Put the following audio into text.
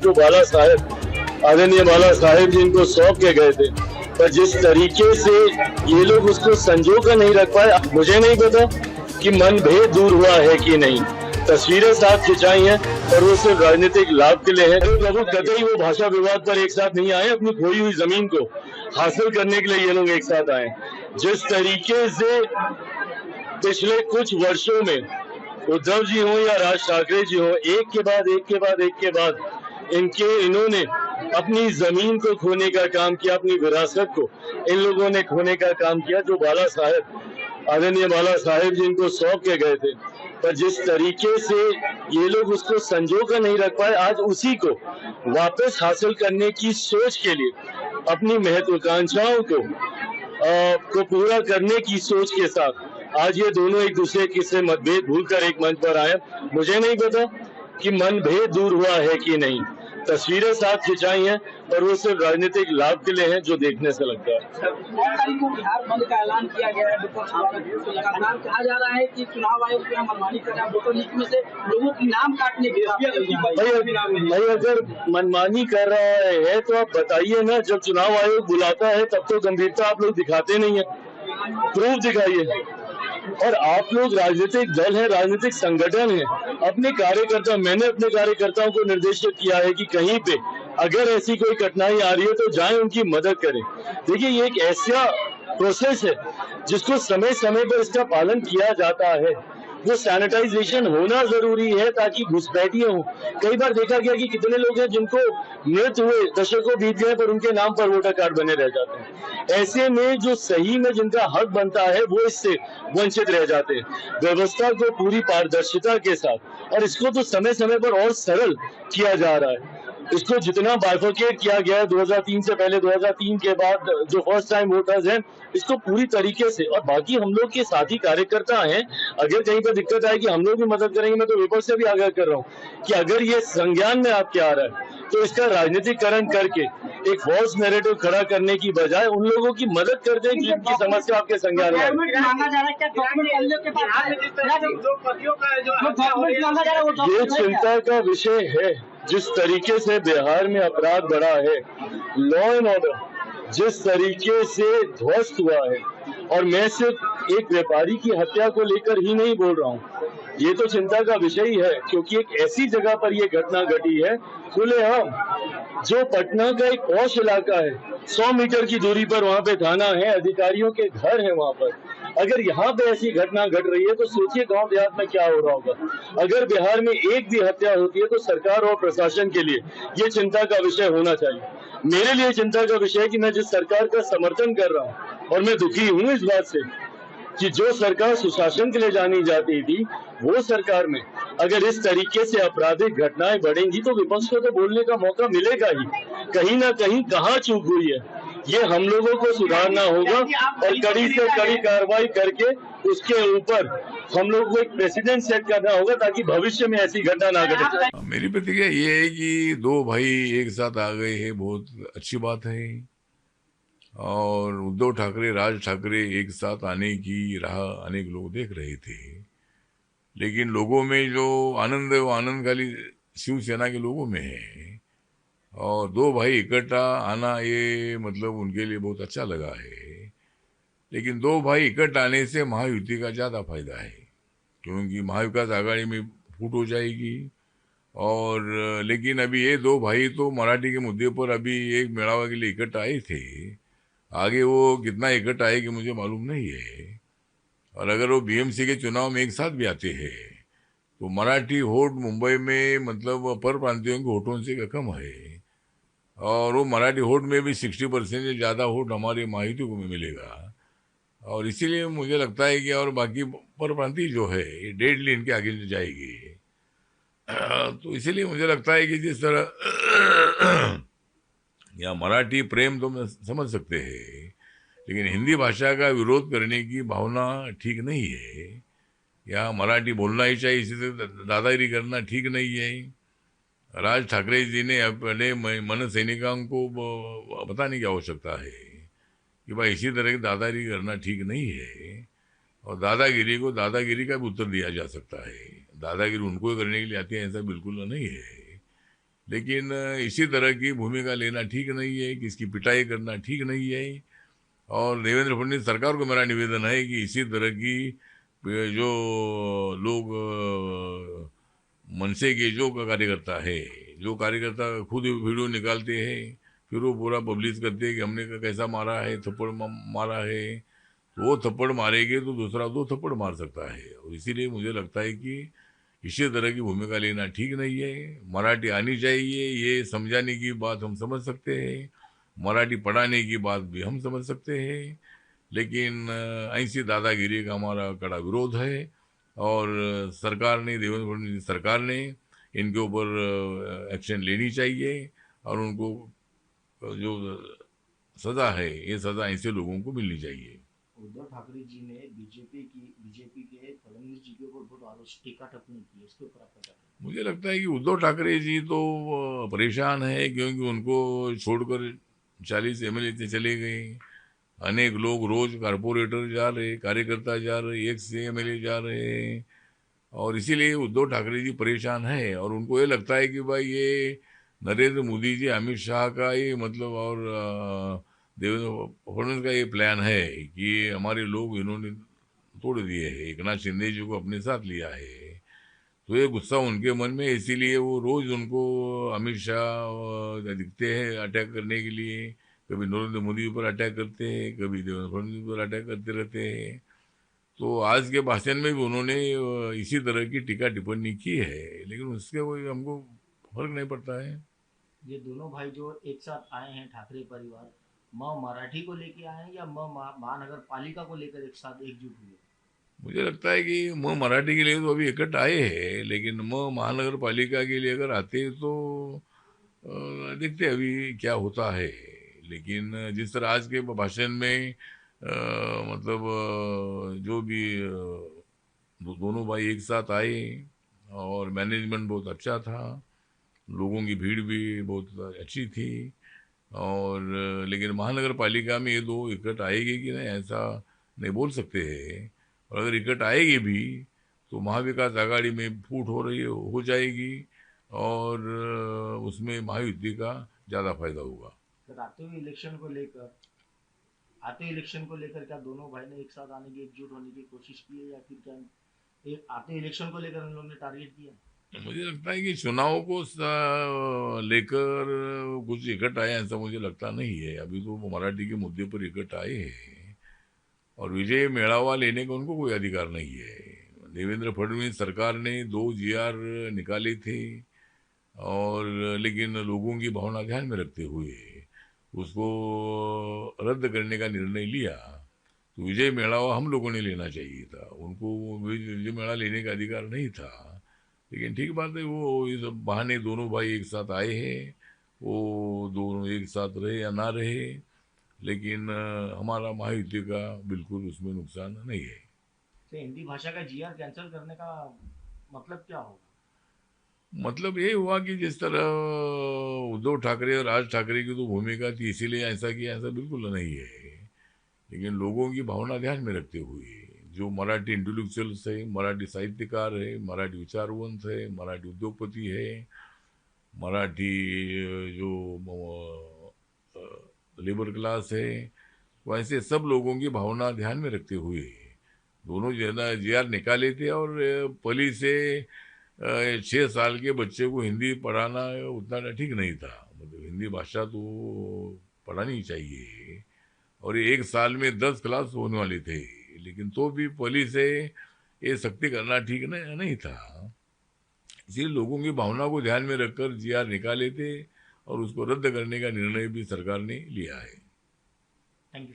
जो बाला साहेब, आदरणीय बाला साहेब जी इनको सौंप के गए थे, पर जिस तरीके से ये लोग उसको संजो कर नहीं रख पाए, मुझे नहीं पता कि मनभेद दूर हुआ है कि नहीं। तस्वीरें साथ खिंचाई हैं और वो सिर्फ राजनीतिक लाभ के लिए है। प्रभु कतई वो भाषा विवाद पर एक साथ नहीं आए, अपनी खोई हुई जमीन को हासिल करने के लिए ये लोग एक साथ आए। जिस तरीके से पिछले कुछ वर्षों में उद्धव जी हो या राज ठाकरे जी हो, एक के बाद एक के बाद एक के बाद इन्होंने अपनी जमीन को खोने का काम किया, अपनी विरासत को इन लोगों ने खोने का काम किया। जो बाला साहेब, आदरणीय बाला साहेब जी इनको सौंप के गए थे, पर जिस तरीके से ये लोग उसको संजो कर नहीं रख पाए, आज उसी को वापस हासिल करने की सोच के लिए, अपनी महत्वाकांक्षाओं को पूरा करने की सोच के साथ आज ये दोनों एक दूसरे से मतभेद भूलकर एक मंच पर आए। मुझे नहीं पता कि मनभेद दूर हुआ है कि नहीं। तस्वीरें साथ खिंचाई हैं और वो सिर्फ राजनीतिक लाभ के लिए हैं, जो देखने से लगता है। 9 तारीख को बिहार बंद का ऐलान किया गया है विपक्ष द्वारा, तो लगातार कहा जा रहा है कि चुनाव आयोग जो है मनमानी कर रहा है, वोटर लिस्ट में से लोगों की नाम काटने की भाई अगर मनमानी कर रहा है तो आप बताइए ना। जब चुनाव आयोग बुलाता है तब तो गंभीरता आप लोग दिखाते नहीं है, प्रूफ दिखाइए। और आप लोग राजनीतिक दल है, राजनीतिक संगठन है, अपने कार्यकर्ता, मैंने अपने कार्यकर्ताओं को निर्देशित किया है कि कहीं पे अगर ऐसी कोई कठिनाई आ रही है तो जाएं, उनकी मदद करें। देखिए ये एक ऐसा प्रोसेस है जिसको समय समय पर इसका पालन किया जाता है। वो सैनिटाइजेशन होना जरूरी है ताकि घुसपैठियां हो। कई बार देखा गया कि कितने लोग हैं जिनको मृत हुए दशकों बीत गए पर उनके नाम पर वोटर कार्ड बने रह जाते हैं। ऐसे में जो सही में जिनका हक बनता है वो इससे वंचित रह जाते हैं। व्यवस्था को पूरी पारदर्शिता के साथ, और इसको तो समय समय पर और सरल किया जा रहा है। इसको जितना बाइफरकेट किया गया है 2003 से पहले, 2003 के बाद जो फर्स्ट टाइम वोटर्स हैं, इसको पूरी तरीके से, और बाकी हम लोग के साथी कार्यकर्ता हैं, अगर कहीं पर दिक्कत आए कि हम लोग भी मदद करेंगे। मैं तो विपक्ष से भी आग्रह कर रहा हूँ कि अगर ये संज्ञान में आपके आ रहा है तो इसका राजनीतिकरण करके एक फॉल्स नैरेटिव खड़ा करने की बजाय उन लोगों की मदद कर दें जिनकी समस्या आपके संज्ञान में है। ये चिंता का विषय है। जिस तरीके से बिहार में अपराध बढ़ा है, लॉ एंड ऑर्डर जिस तरीके से ध्वस्त हुआ है, और मैं सिर्फ एक व्यापारी की हत्या को लेकर ही नहीं बोल रहा हूँ, ये तो चिंता का विषय ही है क्योंकि एक ऐसी जगह पर ये घटना घटी है खुलेआम, जो पटना का एक पॉश इलाका है, 100 मीटर की दूरी पर वहाँ पे थाना है, अधिकारियों के घर है वहाँ पर। अगर यहाँ पे ऐसी घटना घट रही है तो सोचिए गांव देहात में क्या हो रहा होगा। अगर बिहार में एक भी हत्या होती है तो सरकार और प्रशासन के लिए ये चिंता का विषय होना चाहिए। मेरे लिए चिंता का विषय है कि मैं जिस सरकार का समर्थन कर रहा हूँ, और मैं दुखी हूँ इस बात से कि जो सरकार सुशासन के लिए जानी जाती थी, वो सरकार में अगर इस तरीके से आपराधिक घटनाएं बढ़ेंगी तो विपक्ष को तो बोलने का मौका मिलेगा ही। कहीं ना कहीं कहाँ चूक हुई है, ये हम लोगों को सुधारना होगा और कड़ी से कड़ी कार्रवाई करके उसके ऊपर हम लोग को एक प्रेसिडेंट सेट करना होगा ताकि भविष्य में ऐसी घटना ना घटे। मेरी प्रतिक्रिया ये है कि दो भाई एक साथ आ गए हैं, बहुत अच्छी बात है। और उद्धव ठाकरे, राज ठाकरे एक साथ आने की राह अनेक लोग देख रहे थे, लेकिन लोगों में जो आनंद है वो आनंद खाली शिवसेना के लोगों में है। और दो भाई इकट्ठा आना ये मतलब उनके लिए बहुत अच्छा लगा है। लेकिन दो भाई इकट्ठा आने से महायुति का ज़्यादा फायदा है, क्योंकि महाविकास आघाड़ी में फूट हो जाएगी। और लेकिन अभी ये दो भाई तो मराठी के मुद्दे पर अभी एक मेड़ावा के लिए इकट्ठा आए थे, आगे वो कितना इकट्ठा आए कि मुझे मालूम नहीं है। और अगर वो बीएमसी के चुनाव में एक साथ भी आते हैं तो मराठी वोट मुंबई में मतलब पर प्रांतियों के वोटों से कम है, और वो मराठी वोट में भी 60% से ज़्यादा वोट हमारे महायुति को मिलेगा। और इसीलिए मुझे लगता है कि और बाकी पर प्रांतीय जो है ये डेडली इनके आगे जाएगी। तो इसीलिए मुझे लगता है कि जिस तरह या मराठी प्रेम तो मैं समझ सकते हैं, लेकिन हिंदी भाषा का विरोध करने की भावना ठीक नहीं है। या मराठी बोलना ही चाहिए, इसी से दादागिरी करना ठीक नहीं है। राज ठाकरे जी ने अपने मन सैनिकों को बताने की आवश्यकता है कि भाई इसी तरह की दादागिरी करना ठीक नहीं है। और दादागिरी को दादागिरी का भी उत्तर दिया जा सकता है। दादागिरी उनको करने के लिए आती है ऐसा बिल्कुल नहीं है। लेकिन इसी तरह की भूमिका लेना ठीक नहीं है, किसकी पिटाई करना ठीक नहीं है। और देवेंद्र फडणवीस सरकार को मेरा निवेदन है कि इसी तरह की जो लोग मनसे के जो कार्यकर्ता है, जो कार्यकर्ता खुद वीडियो निकालते हैं, फिर वो पूरा पब्लिश करते हैं कि हमने कैसा मारा है, थप्पड़ मारा है, तो वो थप्पड़ मारेंगे तो दूसरा दो थप्पड़ मार सकता है। और इसीलिए मुझे लगता है कि इसी तरह की भूमिका लेना ठीक नहीं है। मराठी आनी चाहिए, ये समझाने की बात हम समझ सकते हैं, मराठी पढ़ाने की बात भी हम समझ सकते हैं, लेकिन ऐसी दादागिरी का हमारा कड़ा विरोध है। और सरकार ने, देवेंद्र फडणवीस सरकार ने इनके ऊपर एक्शन लेनी चाहिए और उनको जो सज़ा है, ये सज़ा ऐसे लोगों को मिलनी चाहिए। उद्धव ठाकरे जी ने बीजेपी के फडणवीस जी के ऊपर बहुत टीका टिप्पणी की है, इसके ऊपर आपका क्या कहना है? मुझे लगता है कि उद्धव ठाकरे जी तो परेशान है, क्योंकि उनको छोड़कर 40 एमएलए चले गए। अनेक लोग रोज कारपोरेटर जा रहे, कार्यकर्ता जा रहे, एक से एमएलए जा रहे हैं, और इसीलिए उद्धव ठाकरे जी परेशान है। और उनको ये लगता है कि भाई ये नरेंद्र मोदी जी, अमित शाह का ये मतलब, और देवेंद्र फडणवीस का ये प्लान है कि हमारे लोग इन्होंने तोड़ दिए हैं, एक नाथ शिंदे जी को अपने साथ लिया है। तो ये गुस्सा उनके मन में, इसीलिए वो रोज उनको अमित शाह दिखते हैं अटैक करने के लिए। कभी नरेंद्र मोदी पर अटैक करते हैं, कभी देवेंद्र फडणवीस पर अटैक करते रहते हैं। तो आज के भाषण में भी उन्होंने इसी तरह की टीका टिप्पणी की है, लेकिन उसके कोई हमको फर्क नहीं पड़ता है। ये दोनों भाई जो एक साथ आए हैं ठाकरे परिवार, मराठी को लेके आए हैं या महानगर पालिका को लेकर एक साथ एकजुट हुए? मुझे लगता है कि मराठी के लिए तो अभी इकट्ठा आए हैं, लेकिन महानगर पालिका के लिए अगर आते तो देखते अभी क्या होता है। लेकिन जिस तरह आज के भाषण में मतलब जो भी दोनों भाई एक साथ आए और मैनेजमेंट बहुत अच्छा था, लोगों की भीड़ भी बहुत अच्छी थी। और लेकिन महानगर पालिका में ये दो इकट्ठ आएगी कि नहीं, ऐसा नहीं बोल सकते हैं। और अगर इकट्ठ आएगी भी तो महाविकास आघाड़ी में फूट हो जाएगी, और उसमें महायुति का ज़्यादा फायदा होगा। तो आते हुए इलेक्शन को लेकर क्या दोनों भाई ने एक साथ आने की, एकजुट होने की कोशिश की है, या फिर क्या आते इलेक्शन को लेकर उन लोगों ने टारगेट किया? मुझे लगता है कि चुनाव को लेकर कुछ इकट्ठ आए, ऐसा मुझे लगता नहीं है। अभी तो मराठी के मुद्दे पर इकट्ठ आए हैं, और विजय मेड़ावा लेने का उनको कोई अधिकार नहीं है। देवेंद्र फडणवीस सरकार ने 2 जीआर निकाले थे, और लेकिन लोगों की भावना ध्यान में रखते हुए उसको रद्द करने का निर्णय लिया। तो विजय मेड़ावा हम लोगों ने लेना चाहिए था, उनको विजय मेड़ा लेने का अधिकार नहीं था। लेकिन ठीक बात है, वो इस बहाने दोनों भाई एक साथ आए हैं, वो दोनों एक साथ रहे या ना रहे, लेकिन हमारा महायुति का बिल्कुल उसमें नुकसान नहीं है। तो हिंदी भाषा का जीआर कैंसिल करने का मतलब क्या होगा? मतलब ये हुआ कि जिस तरह उद्धव ठाकरे और राज ठाकरे की तो भूमिका थी इसीलिए ऐसा किया, ऐसा बिल्कुल नहीं है। लेकिन लोगों की भावना ध्यान में रखते हुए जो मराठी इंटेलेक्चुअल्स है, मराठी साहित्यकार है, मराठी विचारवंत है, मराठी उद्योगपति है, मराठी जो लेबर क्लास है, वैसे सब लोगों की भावना ध्यान में रखते हुए दोनों जीआर निकाले थे। और पहले से 6 साल के बच्चे को हिंदी पढ़ाना उतना ठीक नहीं था, मतलब हिंदी भाषा तो पढ़ानी चाहिए। और 1 साल में 10 क्लास होने वाले थे, लेकिन तो भी पुलिस से ये सख्ती करना ठीक नहीं था। इसलिए लोगों की भावना को ध्यान में रखकर जीआर निकाले थे, और उसको रद्द करने का निर्णय भी सरकार ने लिया है। Thank you.